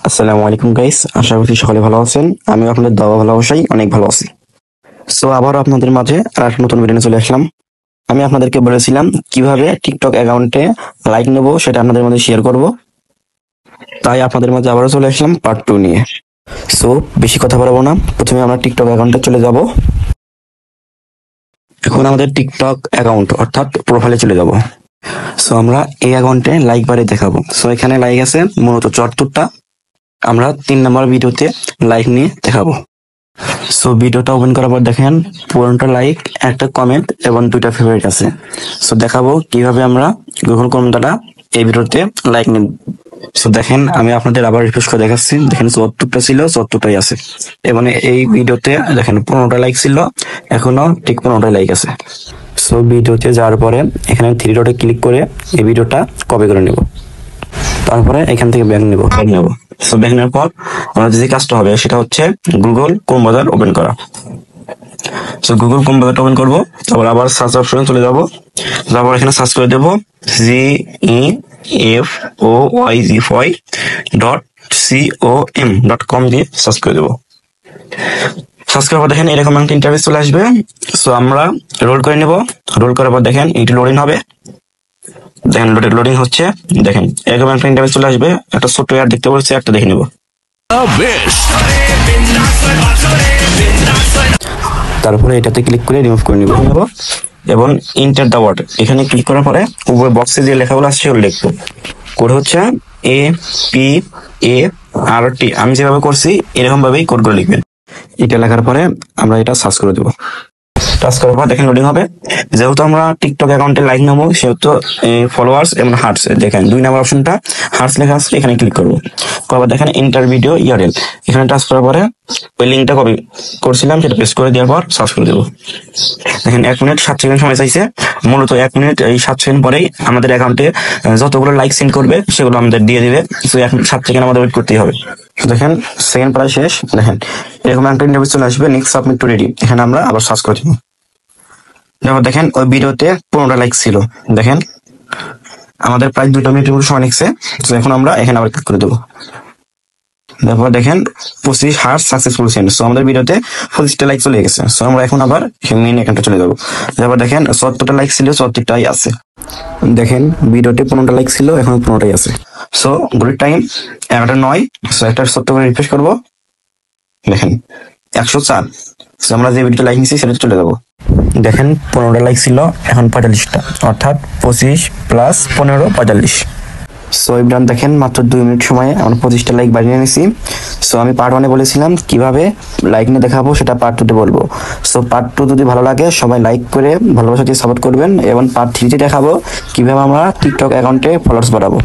আসসালামু আলাইকুম গাইস, আশা করি সকলে ভালো আছেন। আমি আপনাদের দোয়া ভালোবাসাই অনেক ভালো আছি। সো আবার আপনাদের মাঝে আর একটা নতুন ভিডিও নিয়ে চলে আসলাম। আমি আপনাদেরকে বলেছিলাম কিভাবে টিকটক অ্যাকাউন্টে লাইক নেব, সেটা আপনাদের মধ্যে শেয়ার করব। তাই আপনাদের মাঝে আবারও চলে আসলাম পার্ট 2 নিয়ে। সো বেশি কথা বলবো না, প্রথমে আমরা টিকটক অ্যাকাউন্টে চলে যাব। এখন আমাদের টিকটক অ্যাকাউন্ট অর্থাৎ প্রোফাইলে চলে যাব। সো আমরা এই অ্যাকাউন্টে লাইক বারে দেখাবো। সো এখানে লাইক আছে মূলত 74টা। আমরা 3 নম্বর ভিডিওতে লাইক নিয়ে দেখাবো। সো ভিডিওটা ওপেন করার পর দেখেন 15টা লাইক, একটা কমেন্ট এবং 2টা ফেভারিট আছে। সো দেখাবো কিভাবে আমরা গুগল ক্রোম দ্বারা এই ভিডিওতে লাইক নিব। সো দেখেন আমি আপনাদের আবার রিফ্রেশ করে দেখাচ্ছি। দেখেন 74টা ছিল, 74টাই আছে। এবং এই ভিডিওতে দেখেন 15টা লাইক ছিল, এখনো ঠিক 15টা লাইক আছে। সো ভিডিওতে যাওয়ার পরে এখানে 3 ডটে ক্লিক করে এই ভিডিওটা কপি করে নেব। তারপরে এখান থেকে ব্যাক নেব। সো ব্যাক নেওয়ার পর আমাদের যে কাজটা হবে সেটা হচ্ছে গুগল ক্রোম ব্রাউজার ওপেন করা। সো গুগল ক্রোম ব্রাউজারটা ওপেন করবো, তারপর আবার সার্চ অপশনে চলে যাব। তারপর এখানে সার্চ করে দেবো GEFOYZFOY.com দিয়ে সার্চ করে দেবো। সার্চ করার পর দেখেন এরকম একটা ইন্টারফেস চলে আসবে। সো আমরা রোল করে নেব। রোল করার পর দেখেন এইটি লোডিং হবে। দেখেন লোডিং হচ্ছে। দেখেন এরকম একটা ইন্টারফেস চলে আসবে। একটা সফটওয়্যার দেখতে বলছে, একটা দেখে নেব। তারপরে এটাতে ক্লিক করে রিমুভ করে নিব এবং ইন্টার দা ওয়ার্ড এখানে ক্লিক করার পরে উপরে বক্সে যে লেখাগুলো আছে সেগুলো লিখবো। কোড হচ্ছে APART। আমি যেভাবে করছি এরকম ভাবেই কোডগুলো লিখবেন। এটা লেখার পরে আমরা এটা সার্চ করে দেবো। টাচ করার পর দেখেন লোডিং হবে। যেহেতু আমরা টিকটক অ্যাকাউন্টে লাইক নেবো সেহেতু ফলোয়ার্স এবং হার্টস দেখেন 2 নম্বর অপশনটা হার্টস লেখা আছে, এখানে ক্লিক করবো। তারপর দেখেন ইন্টার ভিডিও ইউআরএল এখানে টাচ করার পরে ওই লিঙ্কটা কপি করছিলাম সেটা পেস্ট করে দেওয়ার পর সার্চ করে দেবো। দেখেন 1 মিনিট 7 সেকেন্ড সময় চাইছে। মূলত 1 মিনিট 7 সেকেন্ড পরেই আমাদের অ্যাকাউন্টে যতগুলো লাইক সেন্ড করবে সেগুলো আমাদের দিয়ে দিবে। তো 7 সেকেন্ড আমাদের ওয়েট করতেই হবে। দেখেন সেকেন্ড প্রায় শেষ। দেখেন এরকম একটা ইন্টারভিউ চলে আসবে, নেক্সট সাবমিট টু রেডি। এখানে আমরা আবার সার্চ করে দেবো। তারপর দেখেন ওই ভিডিওতে 15টা লাইক ছিল। দেখেন আমাদের প্রায় 2 মিনিটের মতো সময় নিচ্ছে। তো এখন আমরা এখানে আবার ক্লিক করে দেবো। তারপর দেখেন 25 হার্স সাকসেসফুল সেন্ড। সো আমাদের ভিডিওতে 25টা লাইক চলে গেছে। সো আমরা এখন আবার মেইন অ্যাকাউন্টে চলে যাবো। তারপর দেখেন 74টা লাইক ছিল, 74টাই আছে। দেখেন ভিডিওতে 15টা লাইক ছিল, এখন 15টাই আছে। সো ঘড়ির টাইম 11:09। সো একটা ছোট্ট করে রিফ্রেশ করবো। দেখেন 104। সো আমরা যে ভিডিওটা লাইক নিচ্ছি সেটা চলে যাবো। দেখেন 15টা লাইক ছিল, এখন 45টা, অর্থাৎ 25 প্লাস 15 45। সো এবার দেখেন মাত্র 2 মিনিট সময়ে আমরা 25টা লাইক বাড়িয়ে নিয়েছি। সো আমি পার্ট 1-এ বলেছিলাম কিভাবে লাইক নিয়ে দেখাবো, সেটা পার্ট 2-তে বলবো। সো পার্ট 2 যদি ভালো লাগে সবাই লাইক করে ভালোবাসা দিয়ে সাপোর্ট করবেন, এবং পার্ট 3-তে দেখাবো কিভাবে আমরা টিকটক অ্যাকাউন্টে ফলোয়ার্স বাড়াবো।